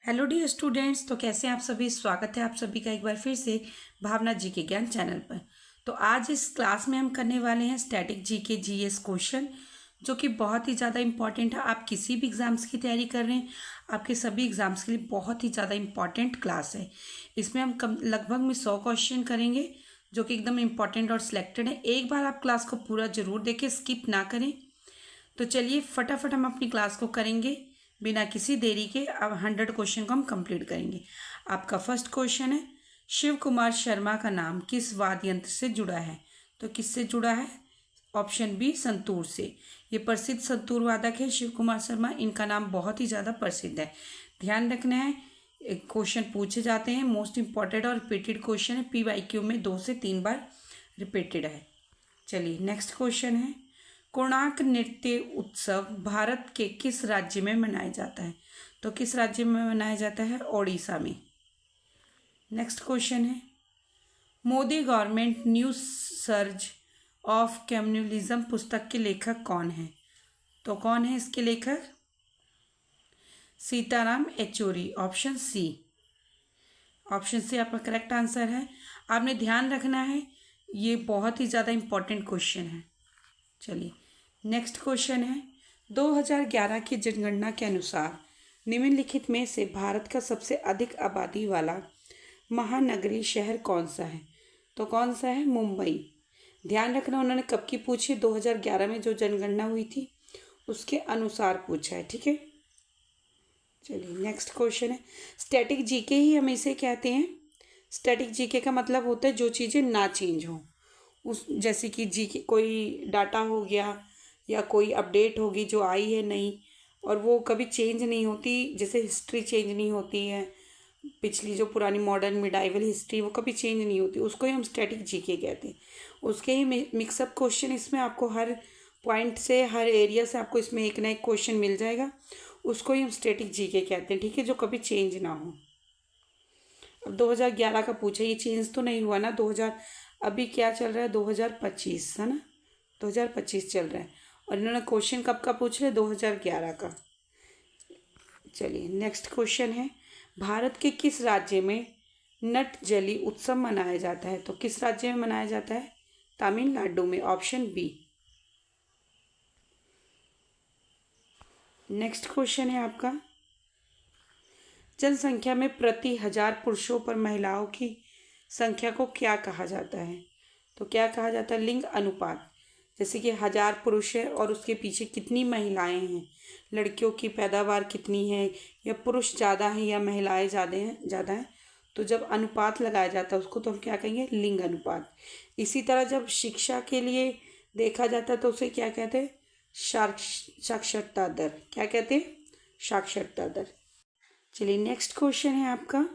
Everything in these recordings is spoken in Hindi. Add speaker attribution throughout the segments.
Speaker 1: Hello dear students. तो कैसे हैं आप सभी। स्वागत है आप सभी का एक बार फिर से भावना जी के ज्ञान चैनल पर। तो आज इस क्लास में हम करने वाले हैं स्टैटिक जी के जीएस क्वेश्चन, जो कि बहुत ही ज़्यादा इंपॉर्टेंट है। आप किसी भी एग्ज़ाम्स की तैयारी कर रहे हैं, आपके सभी एग्ज़ाम्स के लिए बहुत ही ज़्यादा इंपॉर्टेंट क्लास है। इसमें हम लगभग में 100 क्वेश्चन करेंगे, जो कि एकदम इंपॉर्टेंट और सिलेक्टेड है। एक बार आप क्लास को पूरा ज़रूर देखें, स्किप ना करें। तो चलिए फटाफट हम अपनी क्लास को करेंगे बिना किसी देरी के। अब 100 क्वेश्चन को हम कंप्लीट करेंगे। आपका फर्स्ट क्वेश्चन है, शिव कुमार शर्मा का नाम किस वाद्य यंत्र से जुड़ा है। तो किससे जुड़ा है? ऑप्शन बी, संतूर से। ये प्रसिद्ध संतूर वादक है शिव कुमार शर्मा। इनका नाम बहुत ही ज़्यादा प्रसिद्ध है। ध्यान रखना है, क्वेश्चन पूछे जाते हैं, मोस्ट इंपॉर्टेंट और रिपीटेड क्वेश्चन है। PYQ में 2 से 3 बार रिपीटेड है। चलिए नेक्स्ट क्वेश्चन है, कोणार्क नृत्य उत्सव भारत के किस राज्य में मनाया जाता है। तो किस राज्य में मनाया जाता है? ओडिशा में। नेक्स्ट क्वेश्चन है, Modi government new surge of communalism पुस्तक के लेखक कौन है। तो कौन है इसके लेखक? Sitaram Yechury. Option C. Option C आपका करेक्ट आंसर है। आपने ध्यान रखना है, ये बहुत ही ज़्यादा इंपॉर्टेंट क्वेश्चन है। चलिए नेक्स्ट क्वेश्चन है, 2011 की जनगणना के अनुसार निम्नलिखित में से भारत का सबसे अधिक आबादी वाला महानगरीय शहर कौन सा है। तो कौन सा है? मुंबई। ध्यान रखना, उन्होंने कब की पूछी? 2011 में जो जनगणना हुई थी उसके अनुसार पूछा है, ठीक है। चलिए नेक्स्ट क्वेश्चन है, स्टैटिक जीके ही हम इसे कहते हैं। स्टैटिक जीके का मतलब होता है जो चीज़ें ना चेंज हों। उस जैसे कि जीके कोई डाटा हो गया या कोई अपडेट होगी जो आई है नई, और वो कभी चेंज नहीं होती। जैसे हिस्ट्री चेंज नहीं होती है, पिछली जो पुरानी मॉडर्न मिडाइवल हिस्ट्री वो कभी चेंज नहीं होती, उसको ही हम स्टैटिक जीके कहते हैं। उसके ही मिक्सअप क्वेश्चन, इसमें आपको हर पॉइंट से, हर एरिया से आपको इसमें एक ना एक क्वेश्चन मिल जाएगा, उसको ही हम स्टैटिक जीके कहते हैं, ठीक है, जो कभी चेंज ना हो। अब 2011 का पूछा, ये चेंज तो नहीं हुआ ना। 2000 अभी क्या चल रहा है? 2025 है ना, 2025 चल रहा है, और इन्होंने क्वेश्चन कब का पूछ लिया? 2011 का। चलिए नेक्स्ट क्वेश्चन है, भारत के किस राज्य में नटजली उत्सव मनाया जाता है। तो किस राज्य में मनाया जाता है? तमिलनाडु में। Option B. नेक्स्ट क्वेश्चन है आपका, जनसंख्या में प्रति 1000 पुरुषों पर महिलाओं की संख्या को क्या कहा जाता है। तो क्या कहा जाता है? लिंग अनुपात। जैसे कि 1000 पुरुष है और उसके पीछे कितनी महिलाएं हैं, लड़कियों की पैदावार कितनी है, या पुरुष ज़्यादा हैं या महिलाएं ज़्यादा हैं, तो जब अनुपात लगाया जाता है उसको तो हम क्या कहेंगे? लिंग अनुपात। इसी तरह जब शिक्षा के लिए देखा जाता है तो उसे क्या कहते हैं? साक्षरता दर। क्या कहते हैं? साक्षरता दर। चलिए नेक्स्ट क्वेश्चन है आपका,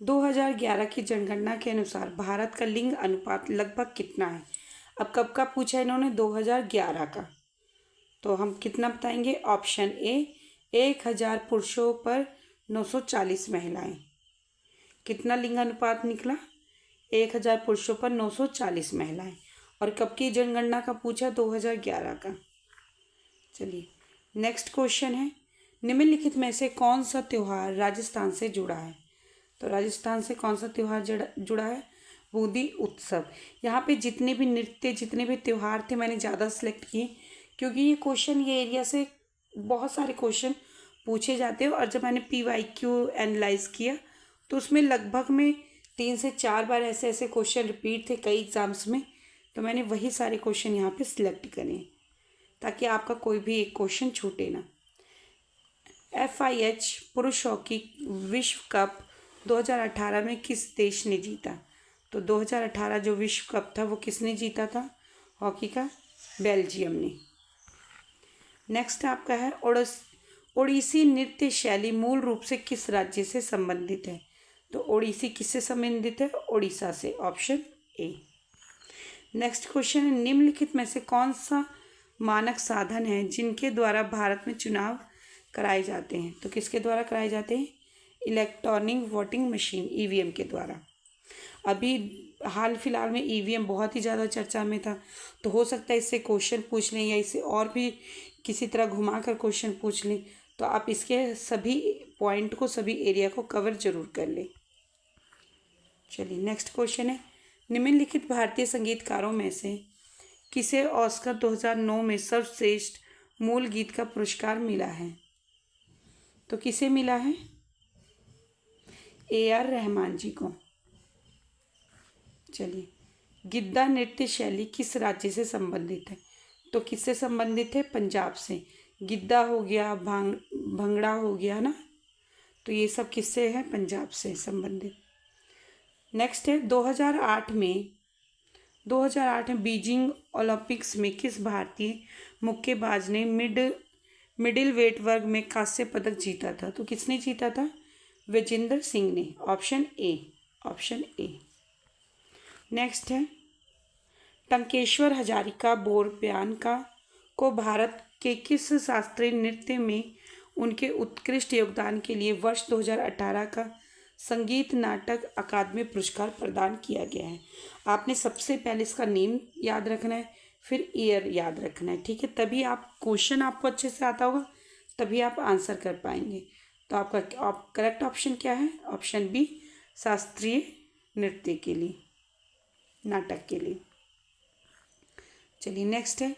Speaker 1: 2011 की जनगणना के अनुसार भारत का लिंग अनुपात लगभग कितना है। अब कब का पूछा है इन्होंने? 2011 का। तो हम कितना बताएंगे? ऑप्शन ए, 1000 पुरुषों पर 940 महिलाएं। कितना लिंग अनुपात निकला? 1000 पुरुषों पर 940 महिलाएं। और कब की जनगणना का पूछा? 2011 का। चलिए नेक्स्ट क्वेश्चन है, निम्नलिखित में से कौन सा त्यौहार राजस्थान से जुड़ा है। तो राजस्थान से कौन सा त्यौहार जुड़ा है? बूंदी उत्सव। यहाँ पे जितने भी नृत्य, जितने भी त्यौहार थे, मैंने ज़्यादा सेलेक्ट किए क्योंकि ये क्वेश्चन, ये एरिया से बहुत सारे क्वेश्चन पूछे जाते हैं। और जब मैंने PYQ एनालाइज किया तो उसमें लगभग में 3 से 4 बार ऐसे ऐसे क्वेश्चन रिपीट थे कई एग्ज़ाम्स में, तो मैंने वही सारे क्वेश्चन यहाँ पे सिलेक्ट करे ताकि आपका कोई भी एक क्वेश्चन छूटे ना। FIH पुरुष हॉकी विश्व कप 2018 में किस देश ने जीता। तो 2018 जो विश्व कप था वो किसने जीता था हॉकी का? बेल्जियम ने। नेक्स्ट आपका है, ओडिसी नृत्य शैली मूल रूप से किस राज्य से संबंधित है। तो ओडिसी किससे संबंधित है? ओडिशा से। Option A. नेक्स्ट क्वेश्चन है, निम्नलिखित में से कौन सा मानक साधन है जिनके द्वारा भारत में चुनाव कराए जाते हैं। तो किसके द्वारा कराए जाते हैं? इलेक्ट्रॉनिक वोटिंग मशीन, EVM के द्वारा। अभी हाल फिलहाल में EVM बहुत ही ज़्यादा चर्चा में था, तो हो सकता है इससे क्वेश्चन पूछ लें या इसे और भी किसी तरह घुमा कर क्वेश्चन पूछ लें। तो आप इसके सभी पॉइंट को, सभी एरिया को कवर जरूर कर लें। चलिए नेक्स्ट क्वेश्चन है, निम्नलिखित भारतीय संगीतकारों में से किसे ऑस्कर 2009 में सर्वश्रेष्ठ मूल गीत का पुरस्कार मिला है? तो किसे मिला है? AR रहमान जी को। चलिए, गिद्दा नृत्य शैली किस राज्य से संबंधित है? तो किससे संबंधित है? पंजाब से। गिद्दा हो गया, भंगड़ा हो गया ना, तो ये सब किससे है? पंजाब से संबंधित। नेक्स्ट है 2008 में बीजिंग ओलंपिक्स में किस भारतीय मुक्केबाज ने मिडिल वेट वर्ग में कांस्य पदक जीता था? तो किसने जीता था? विजेंद्र सिंह ने। Option A. नेक्स्ट है, टंकेश्वर हजारिका बोरब्यान को भारत के किस शास्त्रीय नृत्य में उनके उत्कृष्ट योगदान के लिए वर्ष 2018 का संगीत नाटक अकादमी पुरस्कार प्रदान किया गया है? आपने सबसे पहले इसका नेम याद रखना है, फिर ईयर याद रखना है, ठीक है? तभी आप क्वेश्चन आपको अच्छे से आता होगा, तभी आप आंसर कर पाएंगे। तो आपका करेक्ट ऑप्शन क्या है? ऑप्शन बी, शास्त्रीय नृत्य के लिए, नाटक के लिए। चलिए नेक्स्ट है,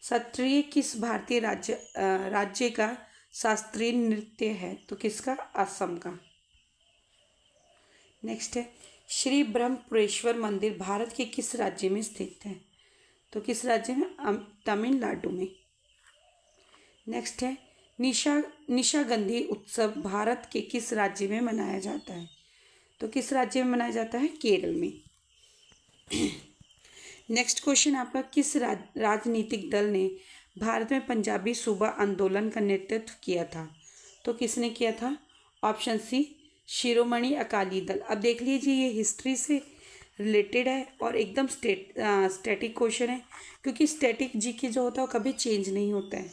Speaker 1: सत्रिय किस भारतीय राज्य का शास्त्रीय नृत्य है? तो किसका? असम का। नेक्स्ट है, श्री ब्रह्मपुरेश्वर मंदिर भारत के किस राज्य में स्थित है? तो किस राज्य में? तमिलनाडु में। नेक्स्ट है, निशागंधी उत्सव भारत के किस राज्य में मनाया जाता है? तो किस राज्य में मनाया जाता है? केरल में। नेक्स्ट क्वेश्चन आपका, किस राजनीतिक दल ने भारत में पंजाबी सूबा आंदोलन का नेतृत्व किया था? तो किसने किया था? Option C, Shiromani Akali Dal. अब देख लीजिए, ये हिस्ट्री से रिलेटेड है और एकदम स्टैटिक क्वेश्चन है, क्योंकि स्टैटिक जीके जो होता है वो कभी चेंज नहीं होता है,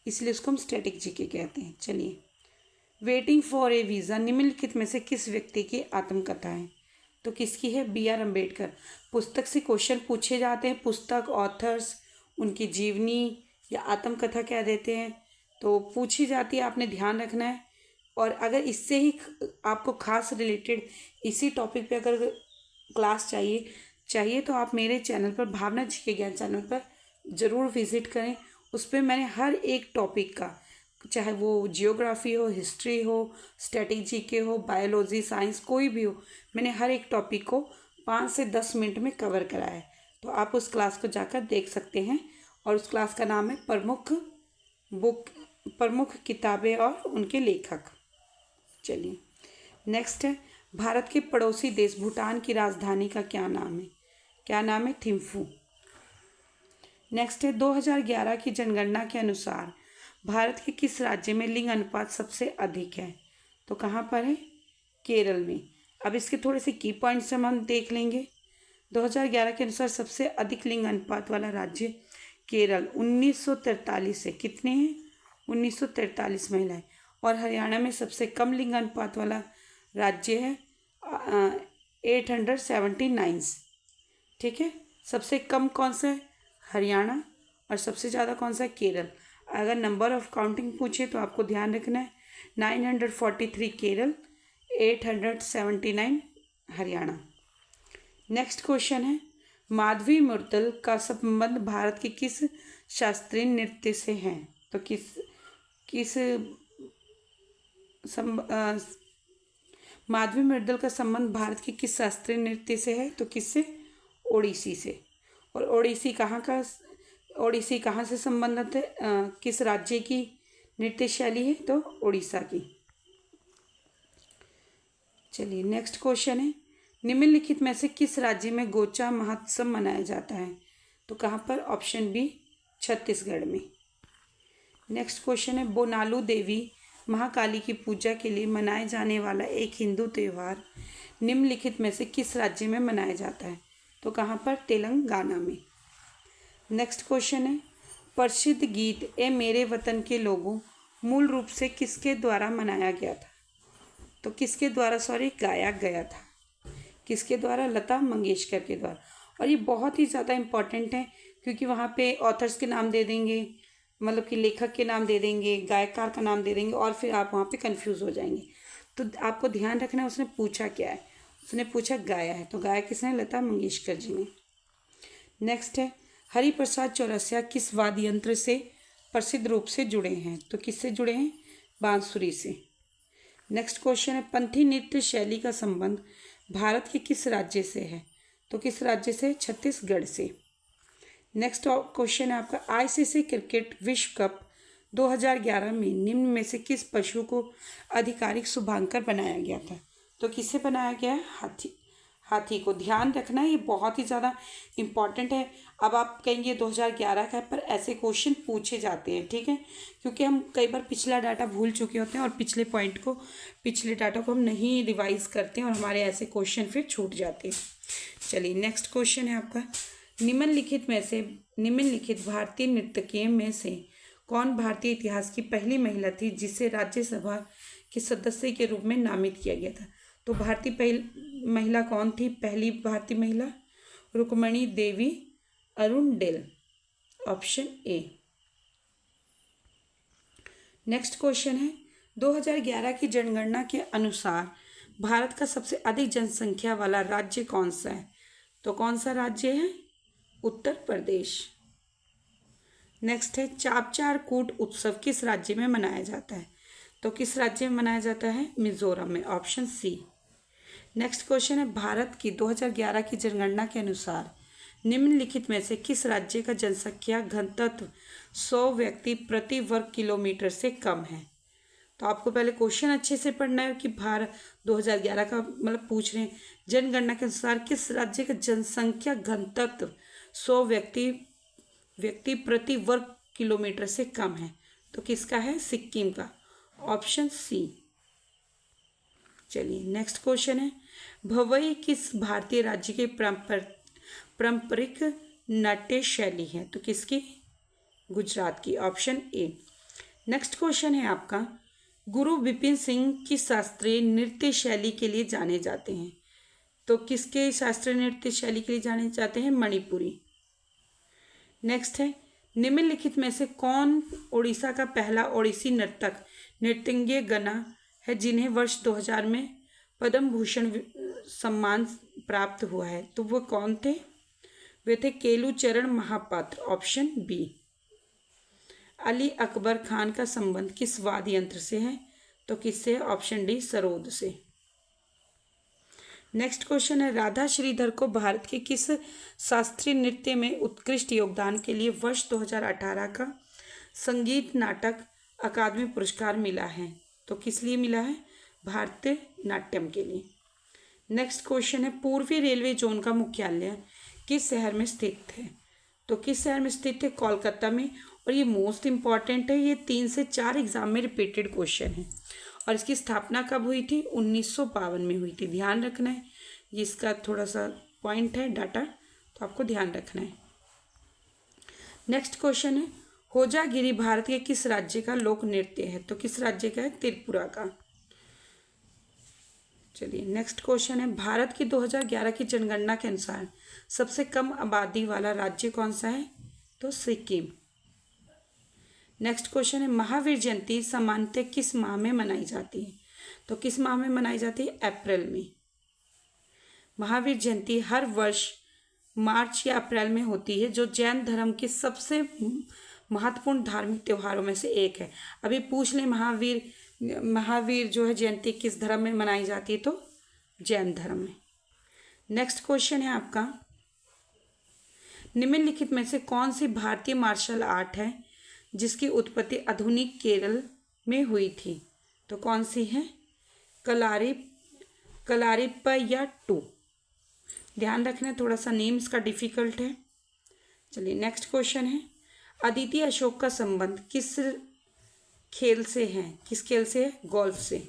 Speaker 1: इसलिए उसको हम स्टैटिक जीके कहते हैं। चलिए, वेटिंग फॉर ए वीज़ा निम्नलिखित में से किस व्यक्ति की आत्मकथा है? तो किसकी है? BR अम्बेडकर। पुस्तक से क्वेश्चन पूछे जाते हैं, पुस्तक, ऑथर्स, उनकी जीवनी या आत्मकथा कह देते हैं, तो पूछी जाती है, आपने ध्यान रखना है। और अगर इससे ही आपको खास रिलेटेड इसी टॉपिक पे अगर क्लास चाहिए तो आप मेरे चैनल पर, भावना जी के ज्ञान चैनल पर ज़रूर विज़िट करें। उस पर मैंने हर एक टॉपिक का, चाहे वो जियोग्राफी हो, हिस्ट्री हो, स्टैटिक जीके हो, बायोलॉजी, साइंस, कोई भी हो, मैंने हर एक टॉपिक को 5 से 10 मिनट में कवर कराया है। तो आप उस क्लास को जाकर देख सकते हैं, और उस क्लास का नाम है प्रमुख किताबें और उनके लेखक। चलिए नेक्स्ट है, भारत के पड़ोसी देश भूटान की राजधानी का क्या नाम है? क्या नाम है? थिम्फू। नेक्स्ट है, 2011 की जनगणना के अनुसार भारत के किस राज्य में लिंग अनुपात सबसे अधिक है? तो कहाँ पर है? केरल में। अब इसके थोड़े से की पॉइंट्स हम देख लेंगे। 2011 के अनुसार सबसे अधिक लिंग अनुपात वाला राज्य केरल, 1943 है। कितने हैं? 1943 महिलाएं। और हरियाणा में सबसे कम लिंग अनुपात वाला राज्य है 879। ठीक है, सबसे कम कौन सा है? हरियाणा। और सबसे ज़्यादा कौन सा है? केरल। अगर नंबर ऑफ काउंटिंग पूछे तो आपको ध्यान रखना है, 943 केरल, 879 हरियाणा। नेक्स्ट क्वेश्चन है, माधवी मुरतल का संबंध भारत के किस शास्त्रीय नृत्य से है? तो माधवी मुरतल का संबंध भारत के किस शास्त्रीय नृत्य से है? तो किससे? ओडिसी से। और ओडिसी कहाँ से संबंधित है? किस राज्य की नृत्य शैली है? तो उड़ीसा की। चलिए नेक्स्ट क्वेश्चन है, निम्नलिखित में से किस राज्य में गोचा महोत्सव मनाया जाता है? तो कहाँ पर? ऑप्शन बी, छत्तीसगढ़ में। नेक्स्ट क्वेश्चन है, बोनालू देवी महाकाली की पूजा के लिए मनाए जाने वाला एक हिंदू त्यौहार निम्नलिखित में से किस राज्य में मनाया जाता है? तो कहाँ पर? तेलंगाना में। नेक्स्ट क्वेश्चन है, प्रसिद्ध गीत ए मेरे वतन के लोगों मूल रूप से किसके द्वारा मनाया गया था? तो किसके द्वारा गाया गया था? किसके द्वारा? लता मंगेशकर के द्वारा। और ये बहुत ही ज़्यादा इम्पॉर्टेंट है, क्योंकि वहाँ पे ऑथर्स के नाम दे देंगे, मतलब कि लेखक के नाम दे देंगे, गायकार का नाम दे देंगे और फिर आप वहाँ पे कंफ्यूज हो जाएंगे। तो आपको ध्यान रखना है उसने पूछा क्या है। उसने पूछा गाया है, तो गाया किसने? लता मंगेशकर जी ने। नेक्स्ट है हरिप्रसाद चौरसिया किस वाद्य यंत्र से प्रसिद्ध रूप से जुड़े हैं? तो किससे जुड़े हैं? बांसुरी से। नेक्स्ट क्वेश्चन है पंथी नृत्य शैली का संबंध भारत के किस राज्य से है? तो किस राज्य से? छत्तीसगढ़ से। नेक्स्ट क्वेश्चन है आपका आईसीसी क्रिकेट विश्व कप 2011 में निम्न में से किस पशु को आधिकारिक शुभांकर बनाया गया था? तो किसे बनाया गया है? हाथी को। ध्यान रखना है, ये बहुत ही ज़्यादा इम्पॉर्टेंट है। अब आप कहेंगे 2011 का है, पर ऐसे क्वेश्चन पूछे जाते हैं, ठीक है, क्योंकि हम कई बार पिछला डाटा भूल चुके होते हैं और पिछले डाटा को हम नहीं रिवाइज करते हैं और हमारे ऐसे क्वेश्चन फिर छूट जाते हैं। चलिए नेक्स्ट क्वेश्चन है आपका निम्नलिखित भारतीय नर्तकियों में से कौन भारतीय इतिहास की पहली महिला थी जिसे राज्यसभा के सदस्य के रूप में नामित किया गया था? तो भारतीय महिला कौन थी? पहली भारतीय महिला Rukmini Devi Arundale, option A. Next question है 2011 की जनगणना के अनुसार भारत का सबसे अधिक जनसंख्या वाला राज्य कौन सा है? तो कौन सा राज्य है? उत्तर प्रदेश। नेक्स्ट है चापचार कूट उत्सव किस राज्य में मनाया जाता है? तो किस राज्य में मनाया जाता है? मिजोरम में, ऑप्शन सी। नेक्स्ट क्वेश्चन है भारत की 2011 की जनगणना के अनुसार निम्नलिखित में से किस राज्य का जनसंख्या घनत्व 100 व्यक्ति प्रति वर्ग किलोमीटर से कम है? तो आपको पहले क्वेश्चन अच्छे से पढ़ना है कि भारत 2011 का मतलब पूछ रहे हैं जनगणना के अनुसार किस राज्य का जनसंख्या घनत्व 100 व्यक्ति प्रति वर्ग किलोमीटर से कम है? तो किसका है? सिक्किम का, ऑप्शन सी। चलिए नेक्स्ट क्वेश्चन है भवई किस भारतीय राज्य के पारंपरिक नाट्य शैली है? तो किसकी? गुजरात की, ऑप्शन ए। नेक्स्ट क्वेश्चन है आपका गुरु विपिन सिंह किस शास्त्रीय नृत्य शैली के लिए जाने जाते हैं? तो किसके शास्त्रीय नृत्य शैली के लिए जाने जाते हैं? मणिपुरी। नेक्स्ट है निम्नलिखित में से कौन ओडिशा का पहला ओडिसी नृत्यज्ञ गना है जिन्हें वर्ष 2000 में पद्म भूषण सम्मान प्राप्त हुआ है? तो वो कौन थे? वे थे केलुचरण महापात्र, ऑप्शन बी। अली अकबर खान का संबंध किस वाद्य यंत्र से है? तो किससे? ऑप्शन डी, सरोद से। नेक्स्ट क्वेश्चन है राधा श्रीधर को भारत के किस शास्त्रीय नृत्य में उत्कृष्ट योगदान के लिए वर्ष 2018 का संगीत नाटक अकादमी पुरस्कार मिला है? तो किस लिए मिला है? भारतीय नाट्यम के लिए। नेक्स्ट क्वेश्चन है पूर्वी रेलवे जोन का मुख्यालय किस शहर में स्थित है? तो किस शहर में स्थित है? कोलकाता में। और ये मोस्ट इम्पॉर्टेंट है, ये 3 से 4 एग्जाम में रिपीटेड क्वेश्चन है। और इसकी स्थापना कब हुई थी? 1952 में हुई थी। ध्यान रखना है, ये इसका थोड़ा सा पॉइंट है डाटा, तो आपको ध्यान रखना है। नेक्स्ट क्वेश्चन है होजागिरी भारत के किस राज्य का लोक नृत्य है? तो किस राज्य का है? त्रिपुरा का। चलिए नेक्स्ट क्वेश्चन है भारत की 2011 की जनगणना के अनुसार सबसे कम आबादी वाला राज्य कौन सा है? तो सिक्किम। नेक्स्ट क्वेश्चन है महावीर जयंती सामान्यतः किस माह में मनाई जाती है? तो किस माह में मनाई जाती है? अप्रैल में। महावीर जयंती हर वर्ष मार्च या अप्रैल में होती है, जो जैन धर्म के सबसे महत्वपूर्ण धार्मिक त्योहारों में से एक है। अभी पूछ लें महावीर जो है जयंती किस धर्म में मनाई जाती है? तो जैन धर्म में। नेक्स्ट क्वेश्चन है आपका निम्नलिखित में से कौन सी भारतीय मार्शल आर्ट है जिसकी उत्पत्ति आधुनिक केरल में हुई थी? तो कौन सी है? कलारिपयट्टू। ध्यान रखना, थोड़ा सा नेम इसका डिफिकल्ट है। चलिए नेक्स्ट क्वेश्चन है अदिति अशोक का संबंध किस खेल से है? किस खेल से है? गोल्फ से,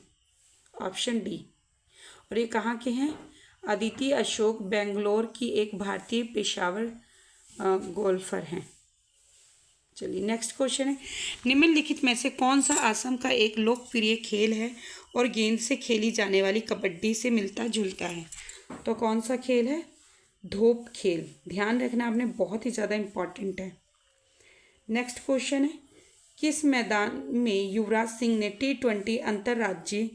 Speaker 1: ऑप्शन डी। और ये कहाँ के हैं? अदिति अशोक बेंगलोर की एक भारतीय पेशेवर गोल्फर हैं। चलिए नेक्स्ट क्वेश्चन है निम्नलिखित में से कौन सा असम का एक लोकप्रिय खेल है और गेंद से खेली जाने वाली कबड्डी से मिलता जुलता है? तो कौन सा खेल है? धोप खेल। ध्यान रखना आपने, बहुत ही ज़्यादा इम्पॉर्टेंट है। नेक्स्ट क्वेश्चन है किस मैदान में युवराज सिंह ने T20 अंतर्राज्यीय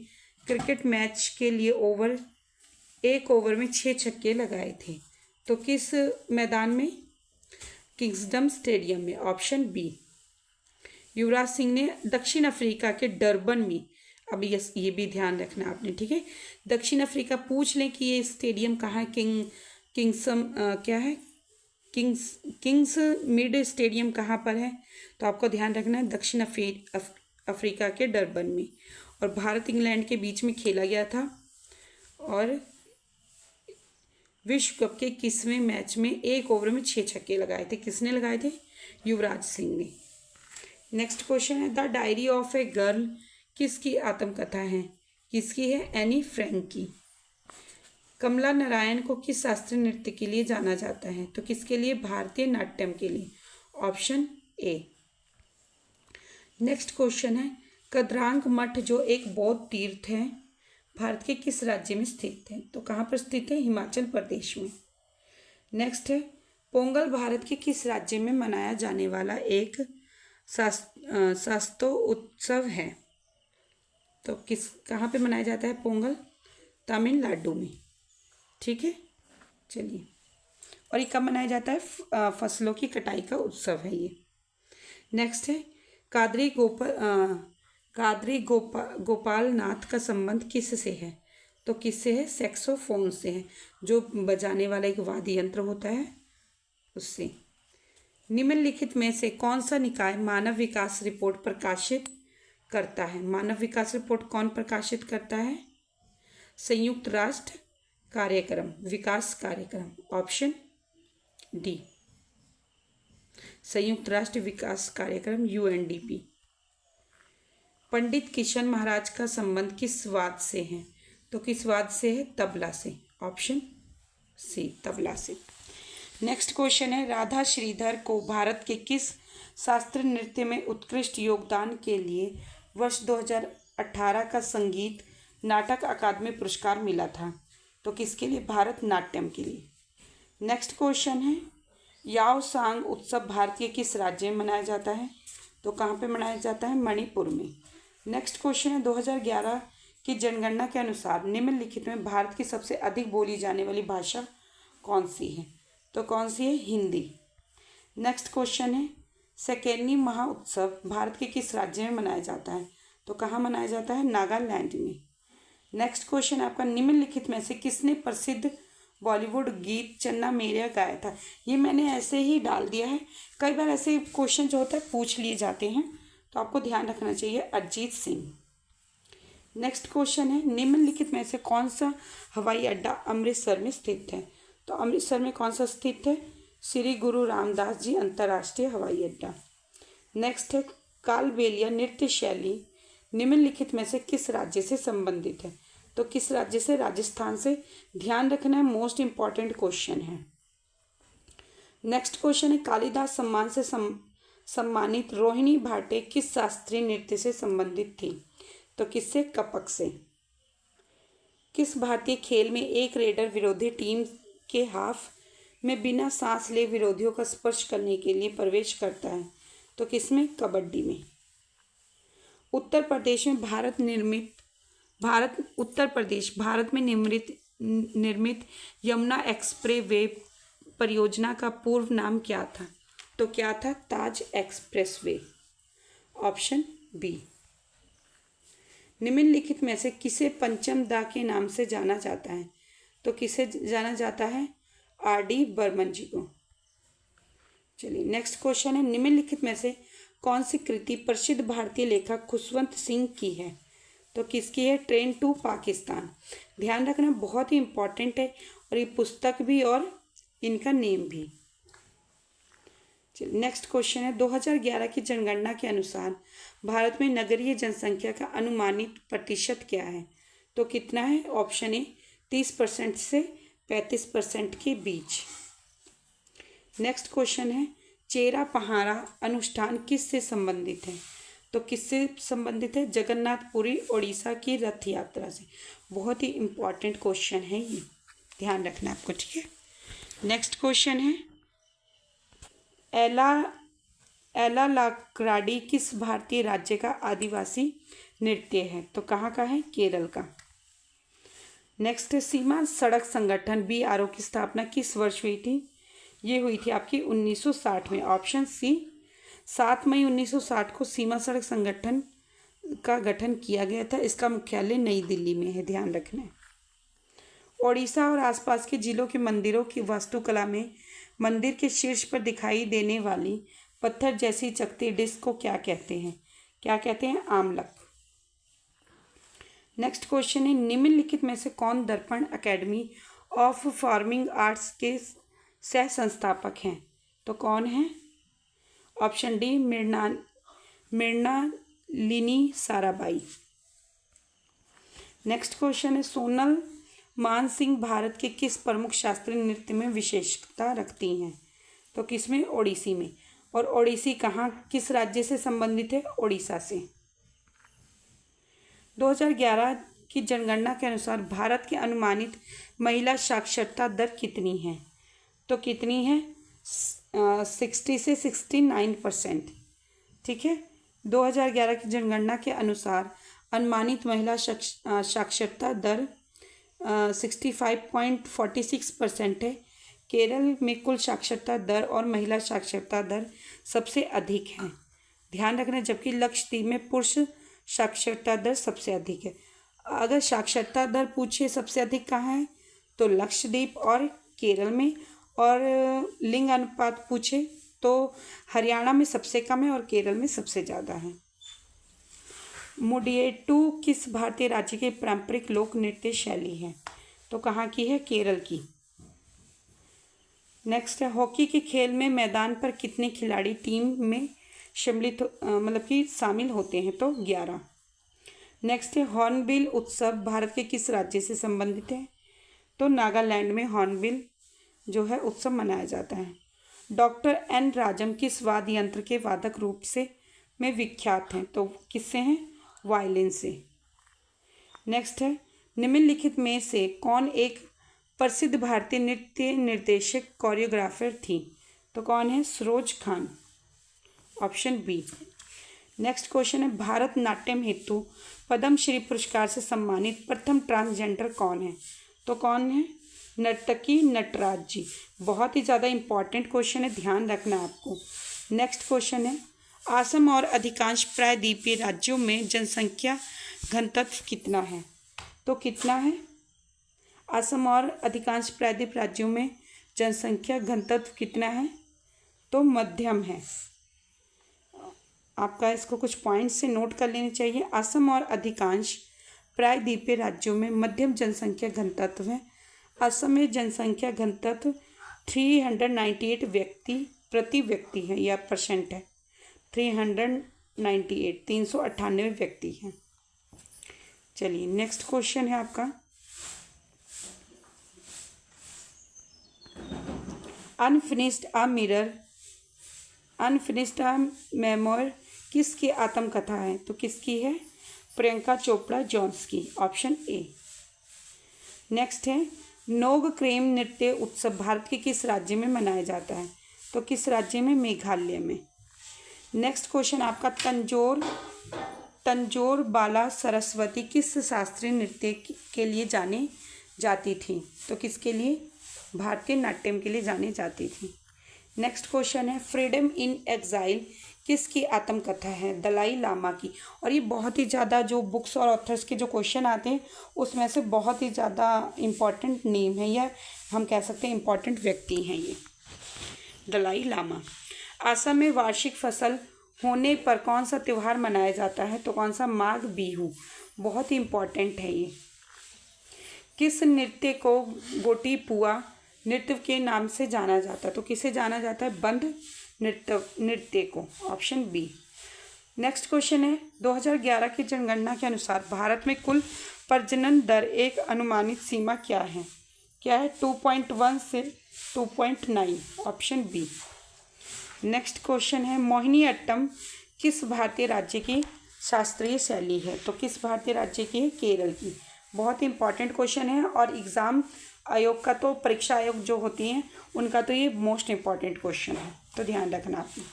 Speaker 1: क्रिकेट मैच के लिए एक ओवर में 6 छक्के लगाए थे? तो किस मैदान में? किंग्सडम स्टेडियम में, ऑप्शन बी। युवराज सिंह ने दक्षिण अफ्रीका के डरबन में, अब ये भी ध्यान रखना आपने, ठीक है। दक्षिण अफ्रीका पूछ लें कि ये स्टेडियम कहाँ है, क्या है, किंग्स मिड स्टेडियम कहाँ पर है, तो आपको ध्यान रखना है दक्षिण अफ्रीका के डरबन में। और भारत इंग्लैंड के बीच में खेला गया था। और विश्व कप के किसवें मैच में एक ओवर में 6 छक्के लगाए थे? किसने लगाए थे? युवराज सिंह ने। नेक्स्ट क्वेश्चन है, the diary of a girl किसकी आत्मकथा है? किसकी है? एनी फ्रैंक की। कमला नारायण को किस शास्त्रीय नृत्य के लिए जाना जाता है? तो किसके लिए? भारतीय नाट्यम के लिए, ऑप्शन ए। नेक्स्ट क्वेश्चन है, कद्रांग मठ जो एक बौद्ध तीर्थ है भारत के किस राज्य में स्थित है? तो कहाँ पर स्थित है? हिमाचल प्रदेश में। नेक्स्ट है, पोंगल भारत के किस राज्य में मनाया जाने वाला एक शास्त्रोत्सव उत्सव है? तो कहाँ पे मनाया जाता है पोंगल? तमिलनाडु में, ठीक है। चलिए, और ये कब मनाया जाता है? फसलों की कटाई का उत्सव है ये। नेक्स्ट है, कादरी गोपाल नाथ का संबंध किससे है? तो किससे है? सैक्सोफोन से है, जो बजाने वाला एक वाद्य यंत्र होता है उससे। निम्नलिखित में से कौन सा निकाय मानव विकास रिपोर्ट प्रकाशित करता है? मानव विकास रिपोर्ट कौन प्रकाशित करता है? संयुक्त राष्ट्र कार्यक्रम, विकास कार्यक्रम, ऑप्शन डी। संयुक्त राष्ट्र विकास कार्यक्रम, UNDP। पंडित किशन महाराज का संबंध किस वाद्य से है? तो किस वाद्य से है? तबला से, ऑप्शन सी, तबला से। नेक्स्ट क्वेश्चन है, राधा श्रीधर को भारत के किस शास्त्रीय नृत्य में उत्कृष्ट योगदान के लिए वर्ष 2018 का संगीत नाटक अकादमी पुरस्कार मिला था? तो किसके लिए? भारत नाट्यम के लिए। नेक्स्ट क्वेश्चन है, याओ सांग उत्सव भारत के किस राज्य में मनाया जाता है? तो कहाँ पे मनाया जाता है? मणिपुर में। नेक्स्ट क्वेश्चन है, 2011 की जनगणना के अनुसार निम्नलिखित में भारत की सबसे अधिक बोली जाने वाली भाषा कौन सी है? तो कौन सी है? हिंदी। नेक्स्ट क्वेश्चन है, सकेनी महोत्सव भारत के किस राज्य में मनाया जाता है? तो कहाँ मनाया जाता है? नागालैंड में। नेक्स्ट क्वेश्चन आपका, निम्नलिखित में से किसने प्रसिद्ध बॉलीवुड गीत चन्ना मेरेया गाया था? ये मैंने ऐसे ही डाल दिया है, कई बार ऐसे क्वेश्चन जो होता है पूछ लिए जाते हैं, तो आपको ध्यान रखना चाहिए। अरिजीत सिंह। नेक्स्ट क्वेश्चन है, निम्नलिखित में से कौन सा हवाई अड्डा अमृतसर में स्थित है? तो अमृतसर में कौन सा स्थित है? श्री गुरु रामदास जी अंतर्राष्ट्रीय हवाई अड्डा। नेक्स्ट है, कालबेलिया नृत्य शैली निम्नलिखित में से किस राज्य से संबंधित है? तो किस राज्य से? राजस्थान से। ध्यान रखना है, मोस्ट इंपॉर्टेंट क्वेश्चन है। नेक्स्ट क्वेश्चन है, कालिदास सम्मान से सम्मानित रोहिणी भाटे किस शास्त्रीय नृत्य से संबंधित थी? तो किससे? कपक से। किस भारतीय खेल में एक रेडर विरोधी टीम के हाफ में बिना सांस ले विरोधियों का स्पर्श करने के लिए प्रवेश करता है? तो किसमें? कबड्डी में। उत्तर प्रदेश में भारत में निर्मित यमुना एक्सप्रेस वे परियोजना का पूर्व नाम क्या था? तो क्या था? ताज एक्सप्रेस वे, ऑप्शन बी। निम्नलिखित में से किसे पंचम दा के नाम से जाना जाता है? तो किसे जाना जाता है? RD बर्मन जी को। चलिए, नेक्स्ट क्वेश्चन है, निम्नलिखित में से कौन सी कृति प्रसिद्ध भारतीय लेखक खुशवंत सिंह की है? तो किसकी है? Train to Pakistan. ध्यान रखना, बहुत ही इंपॉर्टेंट है, और ये पुस्तक भी और इनका नेम भी। चलिए, नेक्स्ट क्वेश्चन है, 2011 की जनगणना के अनुसार भारत में नगरीय जनसंख्या का अनुमानित प्रतिशत क्या है? तो कितना है? ऑप्शन ए 30% से 35% के बीच। नेक्स्ट क्वेश्चन है, चेरा पहाड़ा अनुष्ठान किससे संबंधित है? तो किससे संबंधित है? जगन्नाथपुरी उड़ीसा की रथ यात्रा से। बहुत ही इंपॉर्टेंट क्वेश्चन है ये, ध्यान रखना आपको, ठीक है। नेक्स्ट क्वेश्चन है, एला लाक्राडी किस भारतीय राज्य का आदिवासी नृत्य है? तो कहाँ का है? केरल का। नेक्स्ट, सीमा सड़क संगठन BRO की स्थापना किस वर्ष हुई थी? ये हुई थी आपकी 1960 में। ऑप्शन सी, 7 मई 1960 को सीमा सड़क संगठन का गठन किया गया था। इसका मुख्यालय नई दिल्ली में है, ध्यान रखना है। ओडिशा और आसपास के जिलों के मंदिरों की वास्तुकला में मंदिर के शीर्ष पर दिखाई देने वाली पत्थर जैसी चकती डिस्क को क्या कहते हैं? क्या कहते हैं? आमलक। नेक्स्ट क्वेश्चन है, निम्नलिखित में से कौन दर्पण अकेडमी ऑफ परफॉर्मिंग आर्ट्स के सह संस्थापक हैं? तो कौन है? Option D, Mrinalini Sarabhai. Next question है, सोनल मानसिंह भारत के किस प्रमुख शास्त्रीय नृत्य में विशेषता रखती हैं? तो किसमें? ओडिसी में। और ओडिसी कहाँ, किस राज्य से संबंधित है? ओडिशा से। 2011 की जनगणना के अनुसार भारत की अनुमानित महिला साक्षरता दर कितनी है? तो कितनी है? 60 से 69%। ठीक है, 2011 की जनगणना के अनुसार अनुमानित महिला साक्षरता दर 65.46% है। केरल में कुल साक्षरता दर और महिला साक्षरता दर सबसे अधिक है, ध्यान रखना। जबकि लक्षद्वीप में पुरुष साक्षरता दर सबसे अधिक है। अगर साक्षरता दर पूछे सबसे अधिक कहाँ है, तो लक्षद्वीप और केरल में। और लिंग अनुपात पूछे तो हरियाणा में सबसे कम है और केरल में सबसे ज़्यादा है। मुडियेट्टू किस भारतीय राज्य की पारंपरिक लोक नृत्य शैली है? तो कहाँ की है? केरल की। नेक्स्ट है, हॉकी के खेल में मैदान पर कितने खिलाड़ी टीम में शामिल होते हैं? तो 11। नेक्स्ट है, हॉर्नबिल उत्सव भारत के किस राज्य से संबंधित है? तो नागालैंड में हॉर्नबिल जो है उत्सव मनाया जाता है। डॉक्टर एन राजम किस वाद्य यंत्र के वादक रूप से में विख्यात हैं? तो किससे हैं? वायलिन से। नेक्स्ट है, निम्नलिखित में से कौन एक प्रसिद्ध भारतीय नृत्य निर्देशक कोरियोग्राफर थी? तो कौन है? Saroj Khan. Option B. Next question है, भारत नाट्यम हेतु पद्मश्री पुरस्कार से सम्मानित प्रथम ट्रांसजेंडर कौन है? तो कौन है? नर्तकी नटराज जी। बहुत ही ज़्यादा इंपॉर्टेंट क्वेश्चन है, ध्यान रखना आपको। नेक्स्ट क्वेश्चन है, असम और अधिकांश प्रायद्वीपीय राज्यों में जनसंख्या घनत्व कितना है? तो कितना है? असम और अधिकांश प्रायद्वीप राज्यों में जनसंख्या घनत्व कितना है? तो मध्यम है। आपका इसको कुछ पॉइंट्स से नोट कर लेने चाहिए। असम और अधिकांश प्रायद्वीपीय राज्यों में मध्यम जनसंख्या घनत्व है। असम में जनसंख्या घनत्व 398 व्यक्ति प्रति व्यक्ति है या परसेंट है। 398 व्यक्ति हैं। चलिए नेक्स्ट क्वेश्चन है आपका, अनफिनिश्ड अ मेमोर किसकी आत्मकथा है? तो किसकी है? प्रियंका चोपड़ा जोन्स की। Option A. नेक्स्ट है, नोगक्रेम नृत्य उत्सव भारत के किस राज्य में मनाया जाता है? तो किस राज्य में? मेघालय में। नेक्स्ट क्वेश्चन आपका, तंजोर बाला सरस्वती किस शास्त्रीय नृत्य के लिए जाने जाती थी? तो किसके लिए? भारतीय नाट्यम के लिए जानी जाती थी। नेक्स्ट क्वेश्चन है, फ्रीडम इन एग्जाइल किसकी आत्मकथा है? दलाई लामा की। और ये बहुत ही ज़्यादा जो बुक्स और ऑथर्स के जो क्वेश्चन आते हैं उसमें से बहुत ही ज़्यादा इम्पॉर्टेंट नेम है, या हम कह सकते हैं इम्पॉर्टेंट व्यक्ति हैं ये, दलाई लामा। असम में वार्षिक फसल होने पर कौन सा त्यौहार मनाया जाता है? तो कौन सा? माघ बिहू। बहुत ही इम्पॉर्टेंट है ये। किस नृत्य को गोटीपुआ नृत्य के नाम से जाना जाता है? तो किसे जाना जाता है? बंध नृत्य को। Option B. नेक्स्ट क्वेश्चन है, 2011 की जनगणना के अनुसार भारत में कुल प्रजनन दर एक अनुमानित सीमा क्या है? 2.1 से 2.9। Option B. नेक्स्ट क्वेश्चन है, मोहिनी अट्टम किस भारतीय राज्य की शास्त्रीय शैली है? तो किस भारतीय राज्य की है? केरल की। बहुत ही इंपॉर्टेंट क्वेश्चन है और एग्ज़ाम आयोग का तो, परीक्षा आयोग जो होती हैं उनका तो ये मोस्ट इम्पॉर्टेंट क्वेश्चन है, तो ध्यान रखना आपने।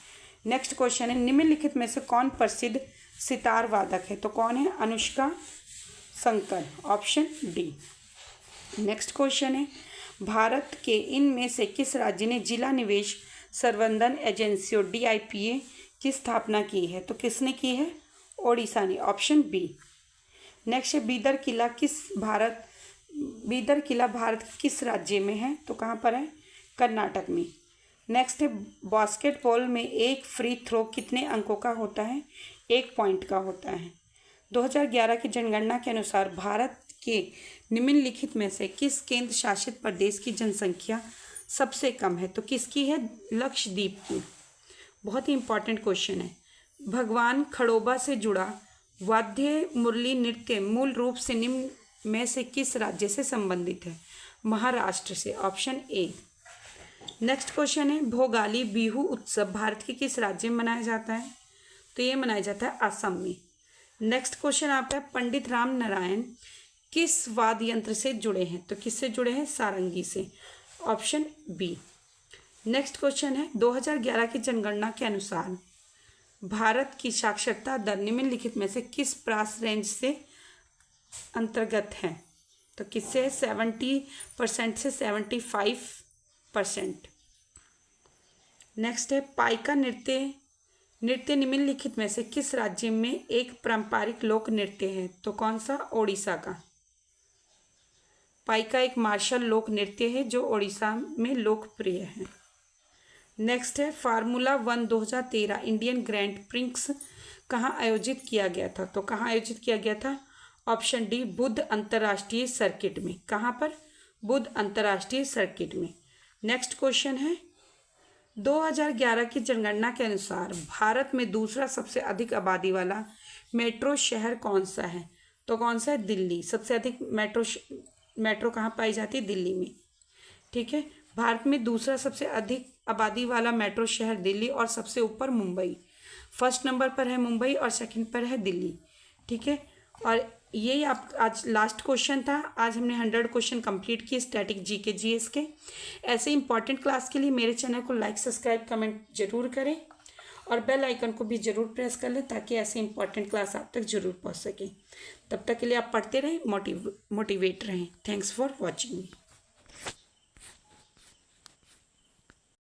Speaker 1: नेक्स्ट क्वेश्चन है, निम्नलिखित में से कौन प्रसिद्ध सितार वादक है? तो कौन है? Anushka Shankar, option D. Next question है, भारत के इनमें से किस राज्य ने जिला निवेश संवर्धन एजेंसियों DIPA की स्थापना की है? तो किसने की है? ओडिशा ने, ऑप्शन बी। नेक्स्ट है, बीदर किला भारत के किस राज्य में है? तो कहाँ पर है? कर्नाटक में। नेक्स्ट है, बास्केटबॉल में एक फ्री थ्रो कितने अंकों का होता है? 1 पॉइंट का होता है। 2011 की जनगणना के अनुसार भारत के निम्नलिखित में से किस केंद्र शासित प्रदेश की जनसंख्या सबसे कम है? तो किसकी है? लक्षद्वीप की। बहुत ही इंपॉर्टेंट क्वेश्चन है। भगवान खड़ोबा से जुड़ा वाद्य मुरली नृत्य मूल रूप से निम्न में से किस राज्य से संबंधित है? महाराष्ट्र से, ऑप्शन ए। नेक्स्ट क्वेश्चन है, भोगाली बिहू उत्सव भारत के किस राज्य में मनाया जाता है? तो ये मनाया जाता है असम में। नेक्स्ट क्वेश्चन आता है, पंडित राम नारायण किस वाद्य यंत्र से जुड़े हैं? तो किससे जुड़े हैं? सारंगी से, ऑप्शन बी। नेक्स्ट क्वेश्चन है, 2011 की जनगणना के अनुसार भारत की साक्षरता दर निम्नलिखित में से किस प्राइस रेंज से अंतर्गत है? तो किससे? 70% से 75%। नेक्स्ट है, पाइका नृत्य निम्नलिखित में से किस राज्य में एक पारंपरिक लोक नृत्य है? तो कौन सा? ओडिशा का। पाइका एक मार्शल लोक नृत्य है जो ओडिशा में लोकप्रिय है। नेक्स्ट है, फार्मूला 1 2013 इंडियन ग्रैंड प्रिक्स कहाँ आयोजित किया गया था? तो कहाँ आयोजित किया गया था? ऑप्शन डी, बुध अंतर्राष्ट्रीय सर्किट में। कहाँ पर? बुध अंतर्राष्ट्रीय सर्किट में। नेक्स्ट क्वेश्चन है, 2011 की जनगणना के अनुसार भारत में दूसरा सबसे अधिक आबादी वाला मेट्रो शहर कौन सा है? तो कौन सा है? दिल्ली। सबसे अधिक मेट्रो कहाँ पाई जाती है? दिल्ली में। ठीक है, भारत में दूसरा सबसे अधिक आबादी वाला मेट्रो शहर दिल्ली और सबसे ऊपर मुंबई। फर्स्ट नंबर पर है मुंबई और सेकंड पर है दिल्ली। ठीक है, और यही आप आज लास्ट क्वेश्चन था। आज हमने 100 क्वेश्चन कंप्लीट किए स्टैटिक GK GS के। ऐसे इंपॉर्टेंट क्लास के लिए मेरे चैनल को लाइक सब्सक्राइब कमेंट जरूर करें और बेल आइकन को भी जरूर प्रेस कर लें ताकि ऐसे इंपॉर्टेंट क्लास आप तक जरूर पहुंच सके। तब तक के लिए आप पढ़ते रहें, मोटिवेट रहें। Thanks for watching.